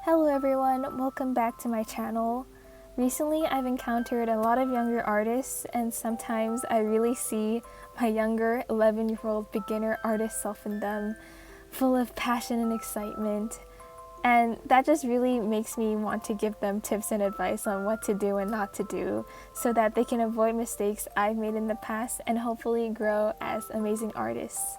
Hello everyone, welcome back to my channel. Recently I've encountered a lot of younger artists, and sometimes I really see my younger 11-year-old beginner artist self in them, full of passion and excitement. And that just really makes me want to give them tips and advice on what to do and not to do, so that they can avoid mistakes I've made in the past and hopefully grow as amazing artists.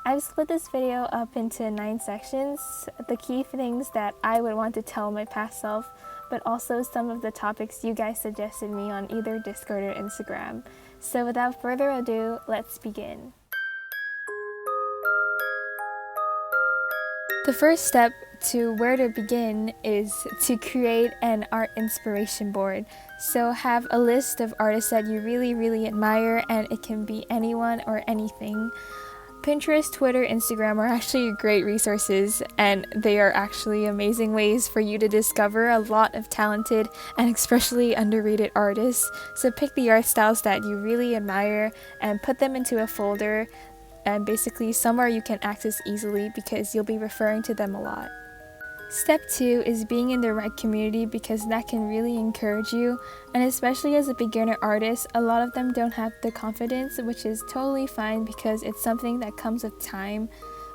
I've split this video up into 9 sections, the key things that I would want to tell my past self, but also some of the topics you guys suggested me on either Discord or Instagram. So without further ado, let's begin. The first step to where to begin is to create an art inspiration board. So have a list of artists that you really admire, and it can be anyone or anything. Pinterest, Twitter, Instagram are actually great resources, and they are actually amazing ways for you to discover a lot of talented and especially underrated artists. So pick the art styles that you really admire and put them into a folder, and basically somewhere you can access easily because you'll be referring to them a lot. Step 2 is being in the right community, because that can really encourage you, and especially as a beginner artist, a lot of them don't have the confidence, which is totally fine because it's something that comes with time.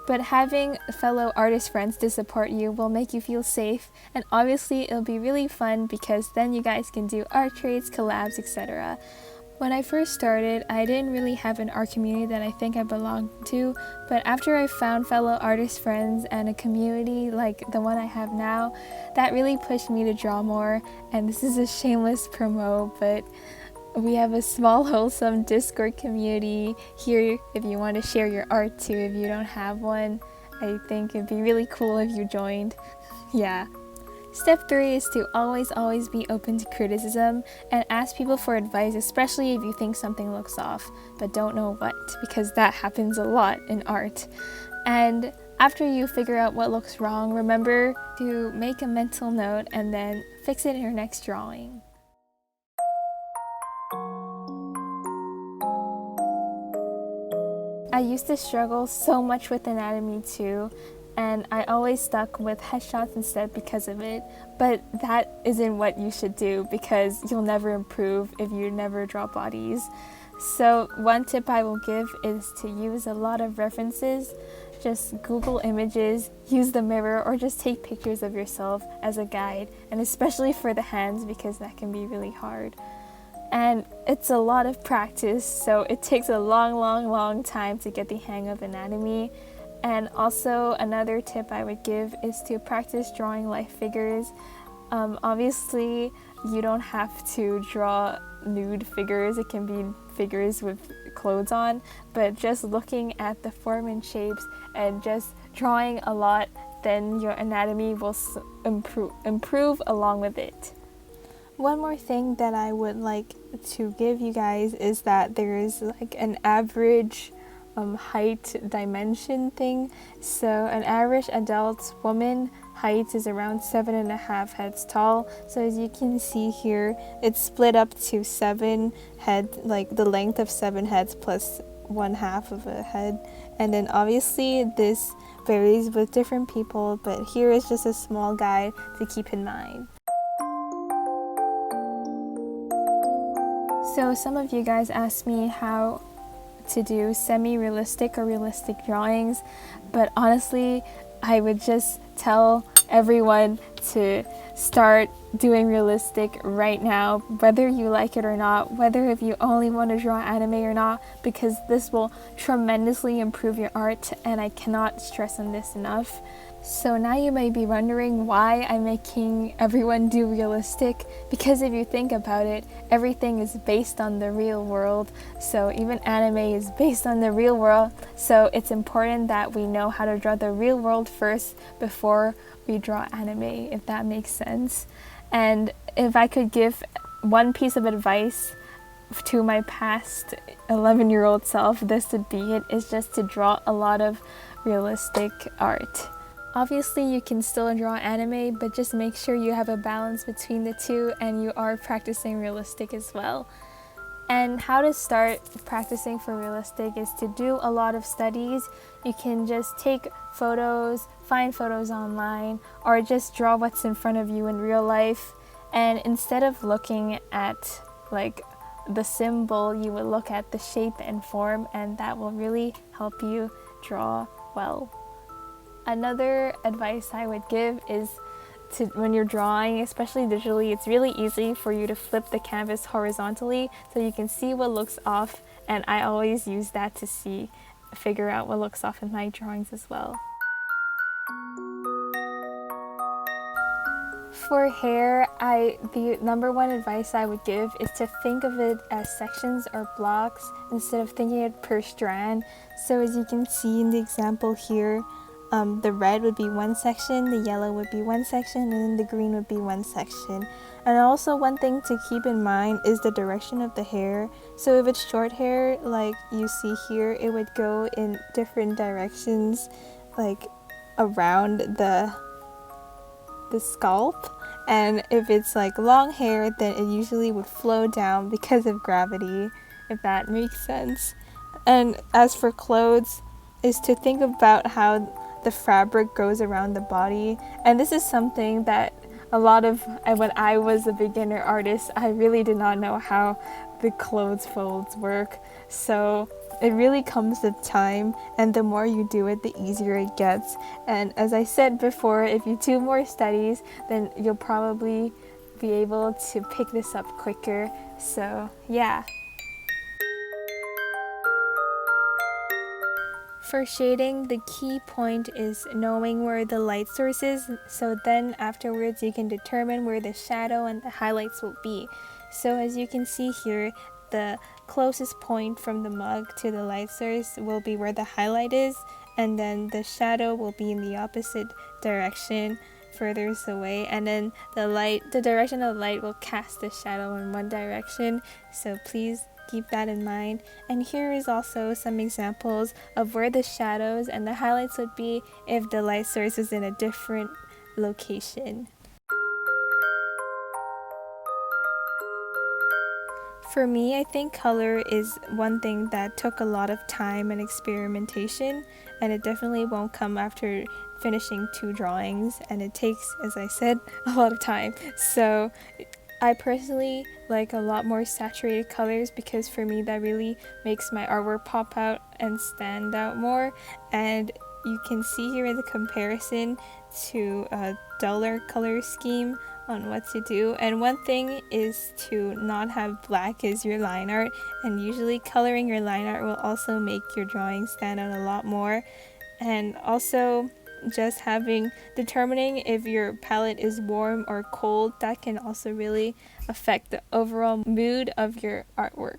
But having fellow artist friends to support you will make you feel safe, and obviously it'll be really fun because then you guys can do art trades, collabs, etc. When I first started, I didn't really have an art community that I think I belonged to, but after I found fellow artist friends and a community like the one I have now, that really pushed me to draw more. And this is a shameless promo, but we have a small wholesome Discord community here if you want to share your art too if you don't have one. I think it'd be really cool if you joined. Yeah. Step 3 is to always be open to criticism and ask people for advice, especially if you think something looks off but don't know what, because that happens a lot in art. And after you figure out what looks wrong, remember to make a mental note and then fix it in your next drawing. I used to struggle so much with anatomy too, and I always stuck with headshots instead because of it, but that isn't what you should do because you'll never improve if you never draw bodies. So one tip I will give is to use a lot of references. Just Google images, use the mirror, or just take pictures of yourself as a guide, and especially for the hands because that can be really hard. And it's a lot of practice, so it takes a long time to get the hang of anatomy. And also another tip I would give is to practice drawing life figures. Obviously you don't have to draw nude figures, it can be figures with clothes on, but just looking at the form and shapes and just drawing a lot, then your anatomy will improve along with it. One more thing that I would like to give you guys is that there is like an average height dimension thing. So an average adult woman height is around 7.5 heads tall. So as you can see here, it's split up to 7 heads, like the length of 7 heads plus 1/2 of a head. And then obviously this varies with different people, but here is just a small guide to keep in mind. So some of you guys asked me how to do semi-realistic or realistic drawings, but honestly I would just tell everyone to start doing realistic right now, whether you like it or not, whether if you only want to draw anime or not, because this will tremendously improve your art, and I cannot stress on this enough. So now you may be wondering why I'm making everyone do realistic, because if you think about it, everything is based on the real world. So even anime is based on the real world, so it's important that we know how to draw the real world first before we draw anime, if that makes sense. And if I could give one piece of advice to my past 11-year-old self, this would be it, is just to draw a lot of realistic art. Obviously you can still draw anime, but just make sure you have a balance between the two and you are practicing realistic as well. And how to start practicing for realistic is to do a lot of studies. You can just take photos, find photos online, or just draw what's in front of you in real life. And instead of looking at like the symbol, you would look at the shape and form, and that will really help you draw well. Another advice I would give is when you're drawing, especially digitally, it's really easy for you to flip the canvas horizontally so you can see what looks off, and I always use that to figure out what looks off in my drawings as well. For hair, the number one advice I would give is to think of it as sections or blocks instead of thinking it per strand. So as you can see in the example here, the red would be one section, the yellow would be one section, and then the green would be one section. And also one thing to keep in mind is the direction of the hair. So if it's short hair, like you see here, it would go in different directions, like around the scalp. And if it's like long hair, then it usually would flow down because of gravity, if that makes sense. And as for clothes, is to think about how the fabric goes around the body. And this is something that when I was a beginner artist, I really did not know how the clothes folds work. So it really comes with time, and the more you do it, the easier it gets. And as I said before, if you do more studies, then you'll probably be able to pick this up quicker. So yeah. For shading, the key point is knowing where the light source is, so then afterwards you can determine where the shadow and the highlights will be. So as you can see here, the closest point from the mug to the light source will be where the highlight is, and then the shadow will be in the opposite direction, furthest away, and then the direction of the light will cast the shadow in one direction. So please keep that in mind. And here is also some examples of where the shadows and the highlights would be if the light source is in a different location. For me, I think color is one thing that took a lot of time and experimentation, and it definitely won't come after finishing 2 drawings, and it takes, as I said, a lot of time. So I personally like a lot more saturated colors because for me that really makes my artwork pop out and stand out more. And you can see here in the comparison to a duller color scheme on what to do. And one thing is to not have black as your line art, and usually coloring your line art will also make your drawing stand out a lot more. And also just determining if your palette is warm or cold, that can also really affect the overall mood of your artwork.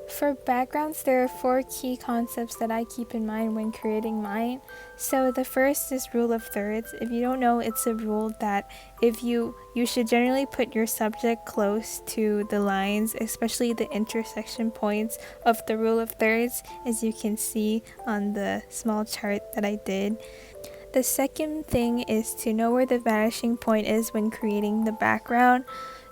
For backgrounds, there are 4 key concepts that I keep in mind when creating mine. So the first is rule of thirds. If you don't know, it's a rule that you should generally put your subject close to the lines, especially the intersection points of the rule of thirds, as you can see on the small chart that I did. The second thing is to know where the vanishing point is when creating the background.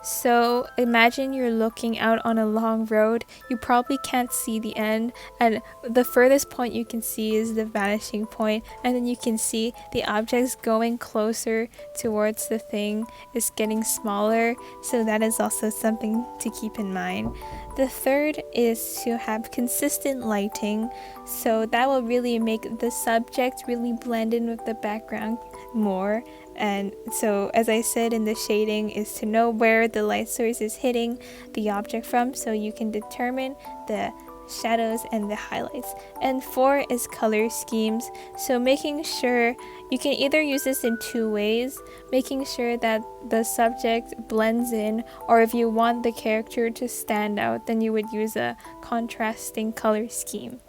So imagine you're looking out on a long road. You probably can't see the end, and the furthest point you can see is the vanishing point, and then you can see the objects going closer towards the thing is getting smaller, so that is also something to keep in mind. The third is to have consistent lighting, so that will really make the subject really blend in with the background more. And so, as I said in the shading, is to know where the light source is hitting the object from, so you can determine the shadows and the highlights. And 4 is color schemes, so making sure you can either use this in 2 ways, making sure that the subject blends in, or if you want the character to stand out, then you would use a contrasting color scheme.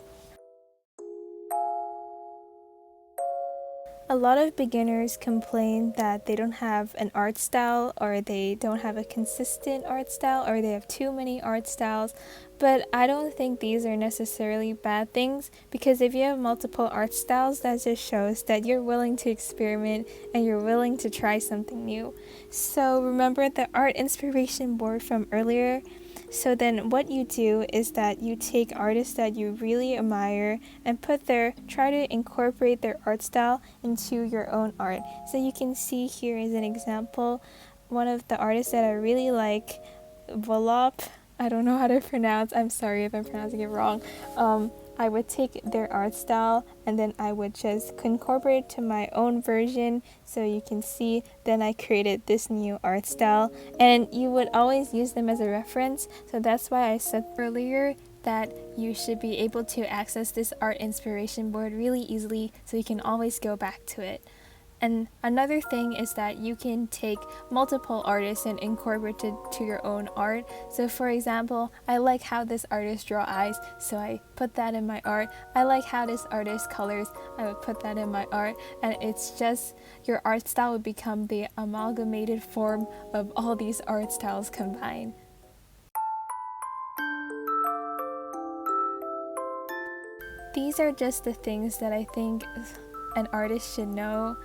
A lot of beginners complain that they don't have an art style, or they don't have a consistent art style, or they have too many art styles, but I don't think these are necessarily bad things, because if you have multiple art styles, that just shows that you're willing to experiment and you're willing to try something new. So remember the art inspiration board from earlier? So then what you do is that you take artists that you really admire and try to incorporate their art style into your own art. So you can see here is an example, one of the artists that I really like, Volop. I don't know how to pronounce, I'm sorry if I'm pronouncing it wrong. I would take their art style and then I would just incorporate it to my own version, so you can see then I created this new art style, and you would always use them as a reference. So that's why I said earlier that you should be able to access this art inspiration board really easily, so you can always go back to it. And another thing is that you can take multiple artists and incorporate it to your own art. So for example, I like how this artist draw eyes, so I put that in my art. I like how this artist colors, I would put that in my art. And it's just, your art style would become the amalgamated form of all these art styles combined. These are just the things that I think an artist should know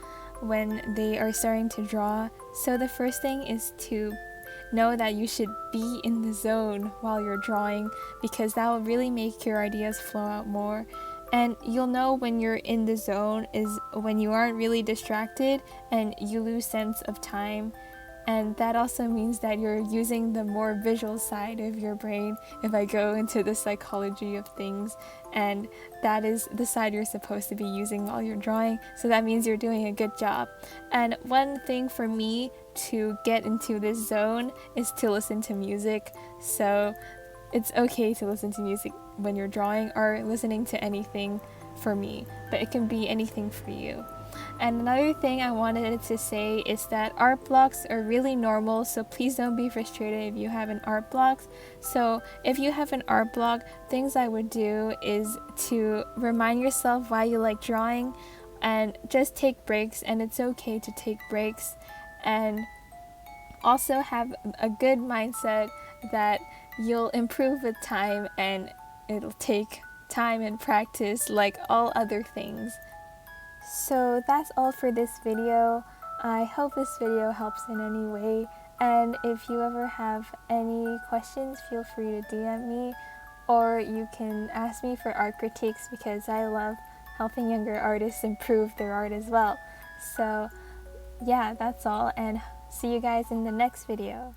when they are starting to draw. So the first thing is to know that you should be in the zone while you're drawing, because that will really make your ideas flow out more. And you'll know when you're in the zone is when you aren't really distracted and you lose sense of time. And that also means that you're using the more visual side of your brain, if I go into the psychology of things, and that is the side you're supposed to be using while you're drawing. So that means you're doing a good job. And one thing for me to get into this zone is to listen to music. So it's okay to listen to music when you're drawing, or listening to anything for me, but it can be anything for you. And another thing I wanted to say is that art blocks are really normal, so please don't be frustrated if you have an art block. So if you have an art block, things I would do is to remind yourself why you like drawing, and just take breaks, and it's okay to take breaks. And also have a good mindset that you'll improve with time, and it'll take time and practice like all other things. So that's all for this video. I hope this video helps in any way, and if you ever have any questions, feel free to DM me, or you can ask me for art critiques, because I love helping younger artists improve their art as well. So yeah, that's all, and see you guys in the next video.